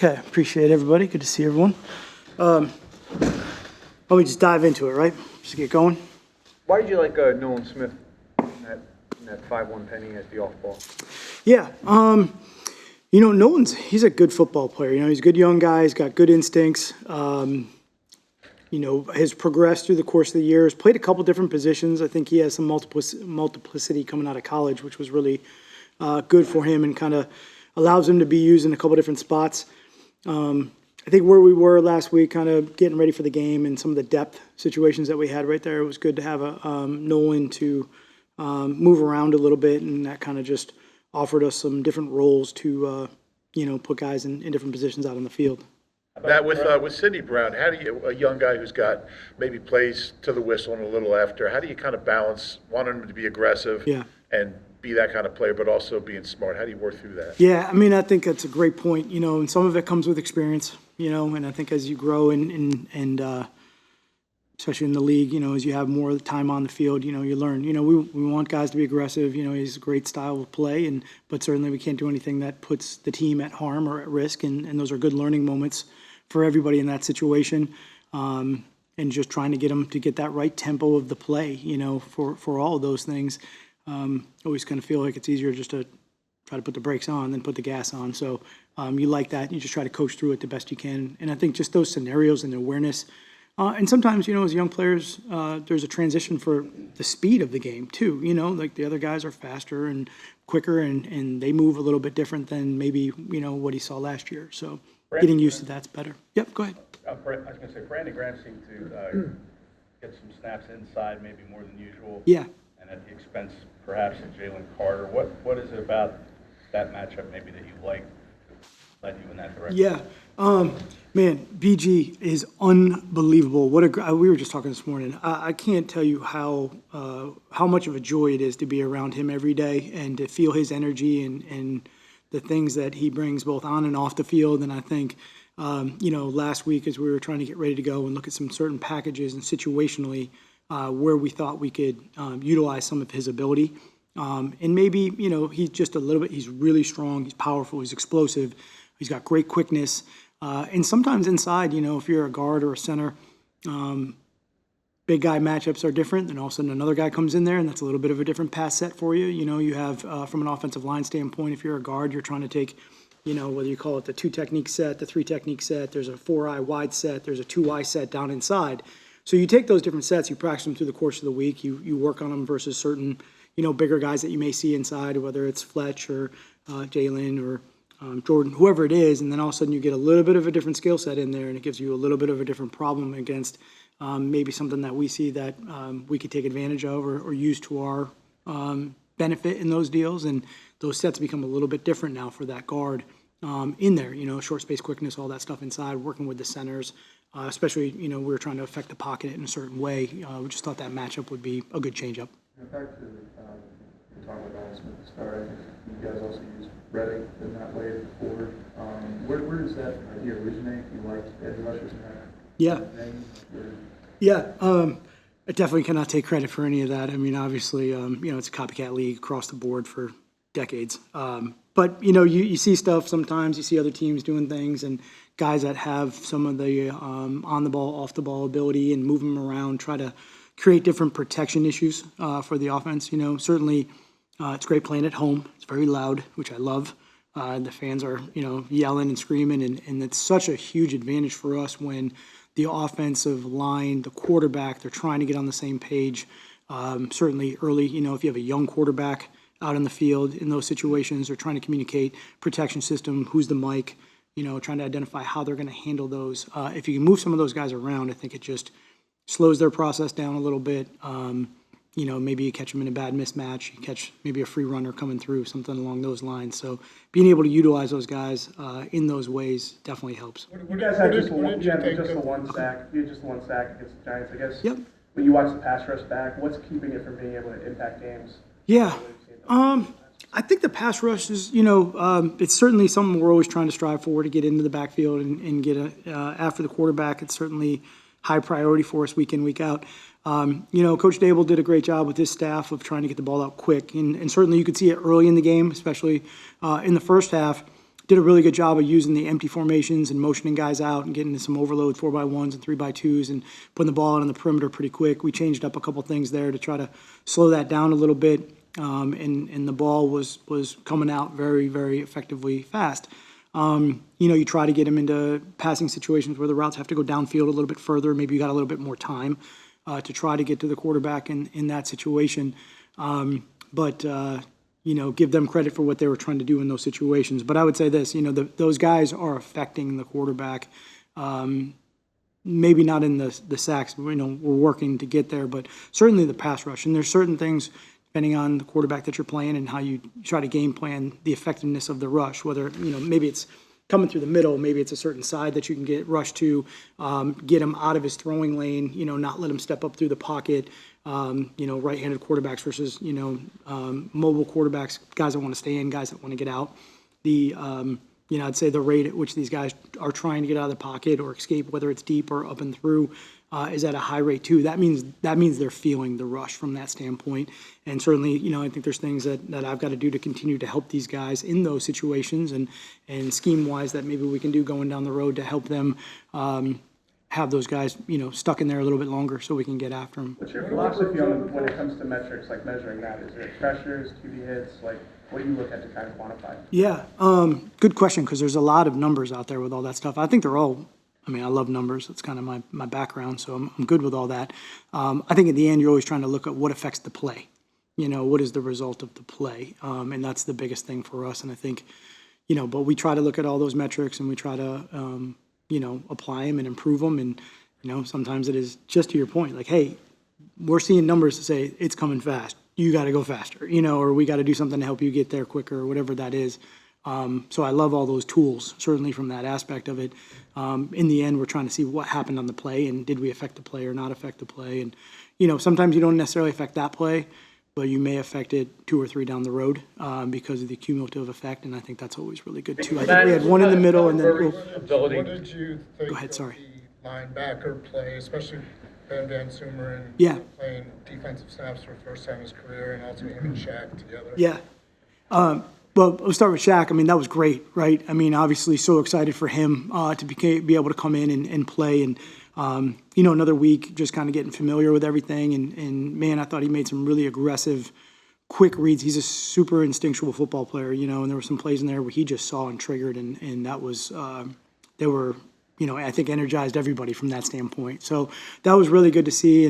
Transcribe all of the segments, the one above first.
Okay, appreciate everybody. Good to see everyone. Why don't we just dive into it, right? Just get going. Why did you like Nolan Smith in that 5-1 penny at the off ball? Yeah, he's a good football player. He's a good young guy. He's got good instincts. Has progressed through the course of the years. Played a couple different positions. I think he has some multiplicity coming out of college, which was really good for him and kind of allows him to be used in a couple different spots. I think where we were last week, kind of getting ready for the game and some of the depth situations that we had right there, it was good to have Nolan to move around a little bit, and that kind of just offered us some different roles to put guys in different positions out on the field. Matt, with Sidney Brown, how do you, a young guy who's got maybe plays to the whistle and a little after, how do you kind of balance wanting him to be aggressive and be that kind of player, but also being smart? How do you work through that? Yeah, I think that's a great point, and some of it comes with experience, and I think as you grow and especially in the league, as you have more time on the field, you learn. We want guys to be aggressive. He's a great style of play, but certainly we can't do anything that puts the team at harm or at risk, and those are good learning moments for everybody in that situation, and just trying to get them to get that right tempo of the play, for all of those things. Always kind of feel like it's easier just to try to put the brakes on than put the gas on. So you like that. You just try to coach through it the best you can. And I think just those scenarios and the awareness. And sometimes, as young players, there's a transition for the speed of the game too. Like the other guys are faster and quicker and they move a little bit different than maybe, what he saw last year. So getting used to that's better. Yep, go ahead. I was going to say, Brandon Graham seemed to get some snaps inside maybe more than usual. Yeah. And at the expense perhaps of Jalen Carter. What is it about that matchup maybe that you like led you in that direction? Yeah. Man, BG is unbelievable. We were just talking this morning. I can't tell you how much of a joy it is to be around him every day and to feel his energy and the things that he brings both on and off the field. And I think, last week as we were trying to get ready to go and look at some certain packages and situationally where we thought we could utilize some of his ability. And maybe, he's just a little bit, he's really strong, he's powerful, he's explosive, he's got great quickness. And sometimes inside, if you're a guard or a center, big guy matchups are different. And all of a sudden another guy comes in there and that's a little bit of a different pass set for you. You have, from an offensive line standpoint, if you're a guard, you're trying to take, whether you call it the 2-technique set, the 3-technique set, there's a 4-eye wide set, there's a 2-eye set down inside. So you take those different sets, you practice them through the course of the week, you work on them versus certain, bigger guys that you may see inside, whether it's Fletch or Jalen or Jordan, whoever it is, and then all of a sudden you get a little bit of a different skill set in there, and it gives you a little bit of a different problem against maybe something that we see that we could take advantage of or use to our benefit in those deals, and those sets become a little bit different now for that guard in there, short space quickness, all that stuff inside, working with the centers, especially, we were trying to affect the pocket in a certain way. We just thought that matchup would be a good change-up. Back to talking about Nolan Smith to start, I think you guys also use Reddick in that way before. Where does that idea originate? You like edge rushers in that? Yeah. I definitely cannot take credit for any of that. Obviously, it's a copycat league across the board for decades. But, you see stuff sometimes, you see other teams doing things and guys that have some of the on the ball, off the ball ability and move them around, try to create different protection issues for the offense. Certainly it's great playing at home. It's very loud, which I love. The fans are, yelling and screaming, and it's such a huge advantage for us when the offensive line, the quarterback, they're trying to get on the same page. Certainly early, if you have a young quarterback out in the field in those situations, they're trying to communicate protection system, who's the mic, trying to identify how they're going to handle those. If you can move some of those guys around, I think it just slows their process down a little bit. Maybe you catch them in a bad mismatch, you catch maybe a free runner coming through, something along those lines. So being able to utilize those guys in those ways definitely helps. You guys had just the one sack. You had just the one sack against the Giants, I guess. Yep. When you watch the pass rush back, what's keeping it from being able to impact games? Yeah. I think the pass rush is, it's certainly something we're always trying to strive for, to get into the backfield and get after the quarterback. It's certainly high priority for us week in, week out. Coach Dable did a great job with his staff of trying to get the ball out quick. And certainly you could see it early in the game, especially in the first half. did a really good job of using the empty formations and motioning guys out and getting some overload 4x1s and 3x2s and putting the ball out on the perimeter pretty quick. We changed up a couple things there to try to slow that down a little bit, and the ball was coming out very, very effectively fast. You try to get him into passing situations where the routes have to go downfield a little bit further. Maybe you got a little bit more time to try to get to the quarterback in that situation. But give them credit for what they were trying to do in those situations. But I would say this, those guys are affecting the quarterback. Maybe not in the sacks, we're working to get there, but certainly the pass rush. And there's certain things, depending on the quarterback that you're playing and how you try to game plan the effectiveness of the rush, whether, maybe it's coming through the middle, maybe it's a certain side that you can get rushed to, get him out of his throwing lane, not let him step up through the pocket. Right-handed quarterbacks versus, mobile quarterbacks, guys that want to stay in, guys that want to get out. I'd say the rate at which these guys are trying to get out of the pocket or escape, whether it's deep or up and through, is at a high rate too. That means they're feeling the rush from that standpoint. And certainly, I think there's things that I've got to do to continue to help these guys in those situations and scheme-wise that maybe we can do going down the road to help them have those guys, stuck in there a little bit longer so we can get after them. What's your philosophy on when it comes to metrics, like measuring that? Is it pressures, QB hits? Like, what do you look at to kind of quantify? Yeah, good question, because there's a lot of numbers out there with all that stuff. I think they're all, I love numbers. That's kind of my background, so I'm good with all that. I think in the end, you're always trying to look at what affects the play. What is the result of the play? And that's the biggest thing for us. And I think, but we try to look at all those metrics and we try to, apply them and improve them. And, sometimes it is just to your point, like, hey, we're seeing numbers to say it's coming fast. You got to go faster, or we got to do something to help you get there quicker or whatever that is. So I love all those tools, certainly from that aspect of it. In the end, we're trying to see what happened on the play and did we affect the play or not affect the play. And, sometimes you don't necessarily affect that play, but you may affect it 2 or 3 down the road because of the cumulative effect, and I think that's always really good too. I think we had one in the middle, and then What did you think Go ahead, sorry. of the linebacker play, especially Ben Van Sumer and Yeah. playing defensive snaps for the first time in his career, and also him and Shaq together? Yeah. Well, let's start with Shaq. That was great, right? Obviously so excited for him to be able to come in and play and, another week just kind of getting familiar with everything. And man, I thought he made some really aggressive, quick reads. He's a super instinctual football player, and there were some plays in there where he just saw and triggered, and that was, they were, I think energized everybody from that standpoint. So that was really good to see,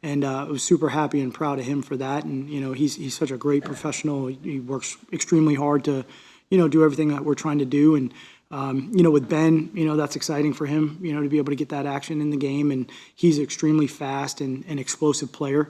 and I was super happy and proud of him for that. And, he's such a great professional. He works extremely hard to, do everything that we're trying to do. And, with Ben, that's exciting for him, to be able to get that action in the game. And he's extremely fast and an explosive player.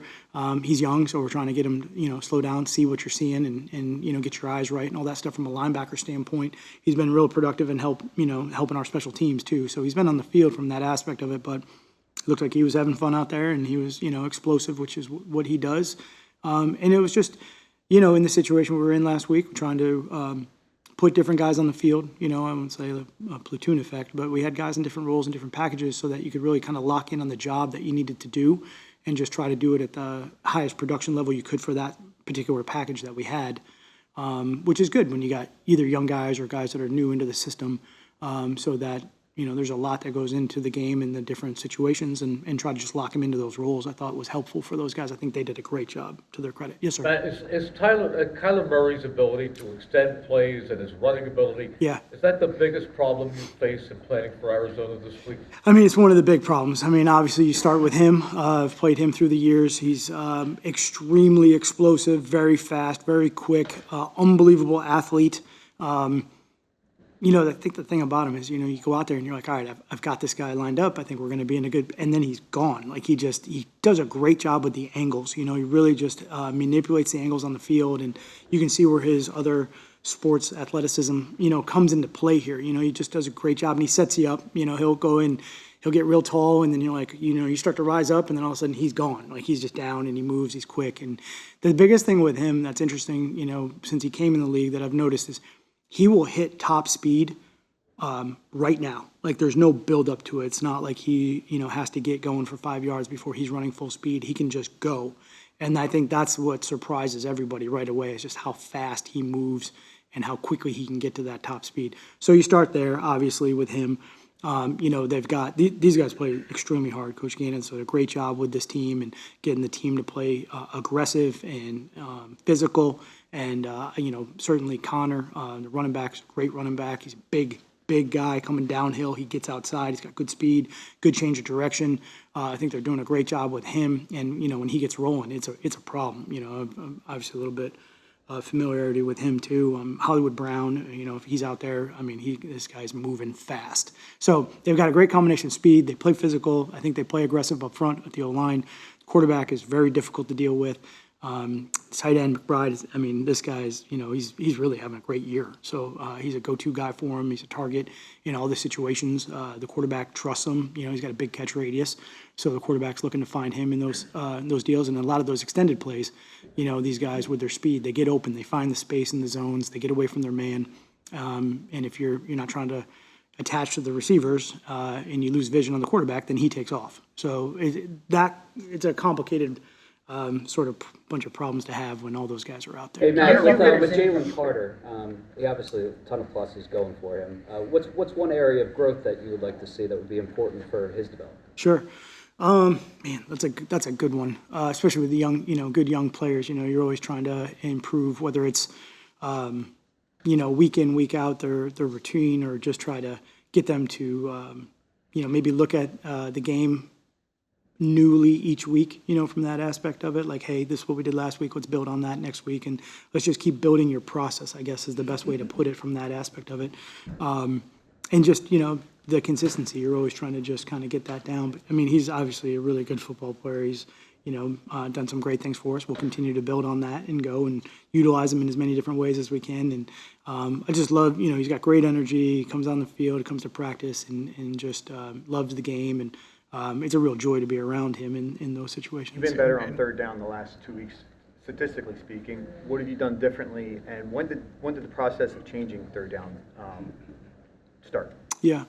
He's young, so we're trying to get him, slow down, see what you're seeing and get your eyes right and all that stuff from a linebacker standpoint. He's been real productive and helping our special teams too. So he's been on the field from that aspect of it, but it looked like he was having fun out there and he was, explosive, which is what he does. And it was just, in the situation we were in last week, trying to, put different guys on the field, I wouldn't say a platoon effect, but we had guys in different roles and different packages so that you could really kind of lock in on the job that you needed to do and just try to do it at the highest production level you could for that particular package that we had, which is good when you got either young guys or guys that are new into the system, so that, there's a lot that goes into the game and the different situations and try to just lock them into those roles. I thought was helpful for those guys. I think they did a great job to their credit. Yes, sir. Matt, is Kyler Murray's ability to extend plays and his running ability, Yeah. is that the biggest problem you face in planning for Arizona this week? It's one of the big problems. Obviously you start with him. I've played him through the years. He's extremely explosive, very fast, very quick, unbelievable athlete. I think the thing about him is, you go out there and you're like, all right, I've got this guy lined up. I think we're going to be in a good, and then he's gone. Like he does a great job with the angles. He really just manipulates the angles on the field, and you can see where his other sports athleticism, comes into play here. He just does a great job, and he sets you up. He'll go in, he'll get real tall, and then you're like, you start to rise up, and then all of a sudden he's gone. Like he's just down, and he moves, he's quick. And the biggest thing with him that's interesting, since he came in the league that I've noticed is he will hit top speed right now. Like there's no build up to it. It's not like he, has to get going for 5 yards before he's running full speed. He can just go. And I think that's what surprises everybody right away is just how fast he moves and how quickly he can get to that top speed. So you start there, obviously, with him. They've got, these guys play extremely hard. Coach Gannon's done a great job with this team and getting the team to play aggressive and physical. And, certainly Connor, the running back's a great running back. He's a big guy coming downhill. He gets outside. He's got good speed, good change of direction. I think they're doing a great job with him. And, when he gets rolling, it's a problem. Obviously a little bit familiarity with him too. Hollywood Brown, if he's out there, this guy's moving fast. So they've got a great combination of speed. They play physical. I think they play aggressive up front at the O-line. Quarterback is very difficult to deal with. Tight end McBride, this guy's, he's really having a great year. So he's a go-to guy for him. He's a target in all the situations. The quarterback trusts him. He's got a big catch radius. So the quarterback's looking to find him in those deals. And a lot of those extended plays, these guys with their speed, they get open. They find the space in the zones. They get away from their man. And if you're not trying to attach to the receivers and you lose vision on the quarterback, then he takes off. So it's a complicated sort of bunch of problems to have when all those guys are out there. Hey, Matt, with Jalen Carter, he obviously a ton of pluses going for him. What's one area of growth that you would like to see that would be important for his development? Sure. Man, that's a good one, especially with the young, good young players. You're always trying to improve, whether it's, week in, week out, their routine, or just try to get them to, maybe look at the game newly each week, from that aspect of it. Like, hey, this is what we did last week. Let's build on that next week. And let's just keep building your process, I guess, is the best way to put it from that aspect of it. And just, the consistency, you're always trying to just kind of get that down. But he's obviously a really good football player. He's, done some great things for us. We'll continue to build on that and go and utilize him in as many different ways as we can. And I just love, he's got great energy. He comes on the field, comes to practice, and just loves the game. And it's a real joy to be around him in those situations. You've been better on third down the last 2 weeks, statistically speaking. What have you done differently, and when did the process of changing third down start? Yeah.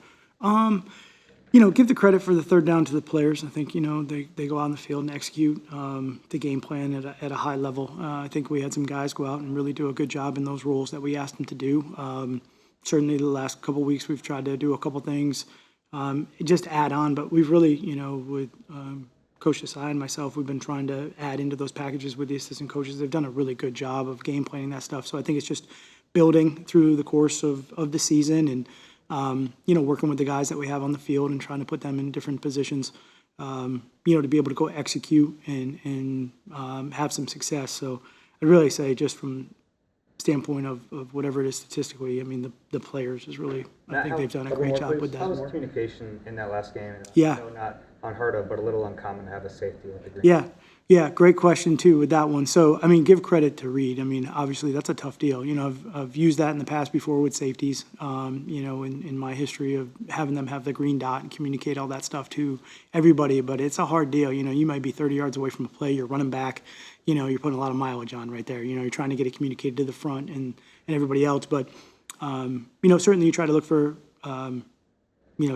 Give the credit for the third down to the players. I think, they go out on the field and execute the game plan at a high level. I think we had some guys go out and really do a good job in those roles that we asked them to do. Certainly the last couple of weeks we've tried to do a couple things, just add on, but we've really, with Coach Desai and myself, we've been trying to add into those packages with the assistant coaches. They've done a really good job of game planning that stuff. So I think it's just building through the course of the season and, working with the guys that we have on the field and trying to put them in different positions, to be able to go execute and have some success. So I'd really say just from standpoint of whatever it is statistically, the players is really, I think they've done a great job with that. How was communication in that last game? Yeah. I know not unheard of, but a little uncommon to have a safety with the green. Yeah, great question too with that one. So, give credit to Reed. Obviously that's a tough deal. I've used that in the past before with safeties, in my history of having them have the green dot and communicate all that stuff to everybody, but it's a hard deal. You might be 30 yards away from a play, you're running back, you're putting a lot of mileage on right there. You're trying to get it communicated to the front and everybody else. But, certainly you try to look for,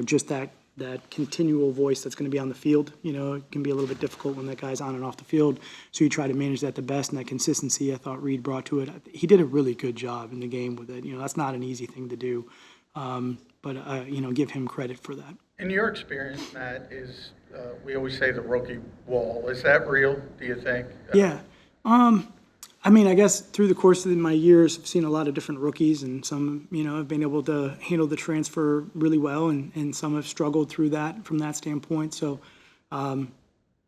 just that continual voice that's going to be on the field. It can be a little bit difficult when that guy's on and off the field. So you try to manage that the best, and that consistency I thought Reed brought to it. He did a really good job in the game with it. That's not an easy thing to do. But give him credit for that. In your experience, Matt, we always say the rookie wall. Is that real, do you think? Yeah. I guess through the course of my years, I've seen a lot of different rookies, and some, have been able to handle the transfer really well, and some have struggled through that from that standpoint. So, I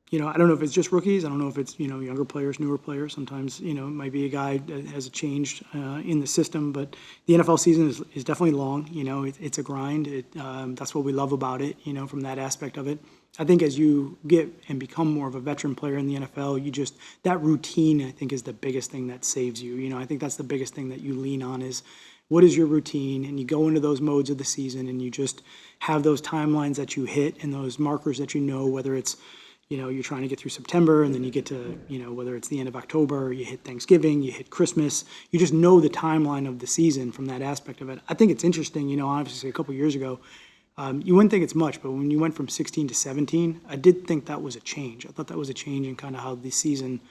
don't know if it's just rookies. I don't know if it's, younger players, newer players. Sometimes, it might be a guy that has changed in the system, but the NFL season is definitely long. It's a grind. That's what we love about it, from that aspect of it. I think as you get and become more of a veteran player in the NFL, that routine, I think, is the biggest thing that saves you. I think that's the biggest thing that you lean on is what is your routine, and you go into those modes of the season and you just have those timelines that you hit and those markers that whether it's, you're trying to get through September and then you get to, whether it's the end of October, you hit Thanksgiving, you hit Christmas, you just know the timeline of the season from that aspect of it. I think it's interesting, obviously a couple of years ago, you wouldn't think it's much, but when you went from 16 to 17, I did think that was a change. I thought that was a change in kind of how the season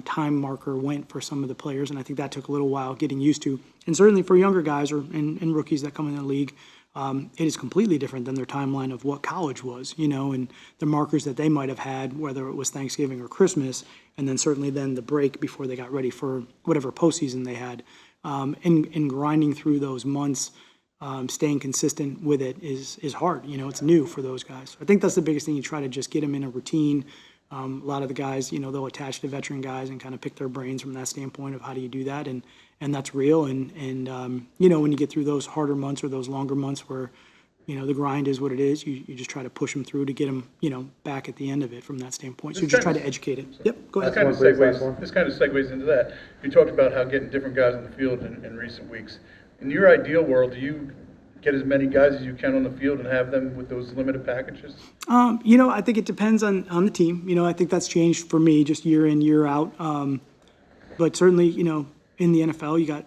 time marker went for some of the players, and I think that took a little while getting used to. And certainly for younger guys and rookies that come in the league, it is completely different than their timeline of what college was, and the markers that they might have had, whether it was Thanksgiving or Christmas, and then certainly then the break before they got ready for whatever postseason they had. And grinding through those months, staying consistent with it is hard. It's new for those guys. I think that's the biggest thing. You try to just get them in a routine. A lot of the guys, they'll attach to veteran guys and kind of pick their brains from that standpoint of how do you do that, and that's real. And when you get through those harder months or those longer months where, the grind is what it is, you just try to push them through to get them, back at the end of it from that standpoint. So you just try to educate it. Yep, go ahead. This kind of segues into that. You talked about how getting different guys on the field in recent weeks. In your ideal world, do you get as many guys as you can on the field and have them with those limited packages? I think it depends on the team. I think that's changed for me just year in, year out. But certainly, in the NFL, you got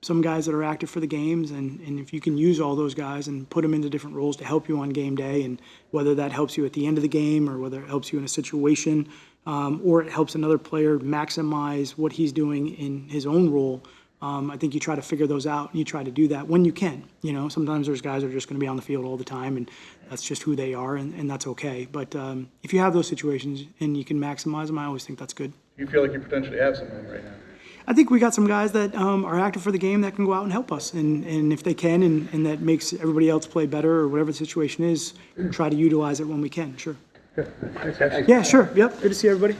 some guys that are active for the games, and if you can use all those guys and put them into different roles to help you on game day, and whether that helps you at the end of the game or whether it helps you in a situation or it helps another player maximize what he's doing in his own role, I think you try to figure those out, and you try to do that when you can. Sometimes there's guys that are just going to be on the field all the time, and that's just who they are, and that's okay. But if you have those situations and you can maximize them, I always think that's good. You feel like you potentially have someone right now? I think we got some guys that are active for the game that can go out and help us, and if they can, and that makes everybody else play better or whatever the situation is, try to utilize it when we can, sure. Thanks, guys. Yeah, sure, yep, good to see everybody.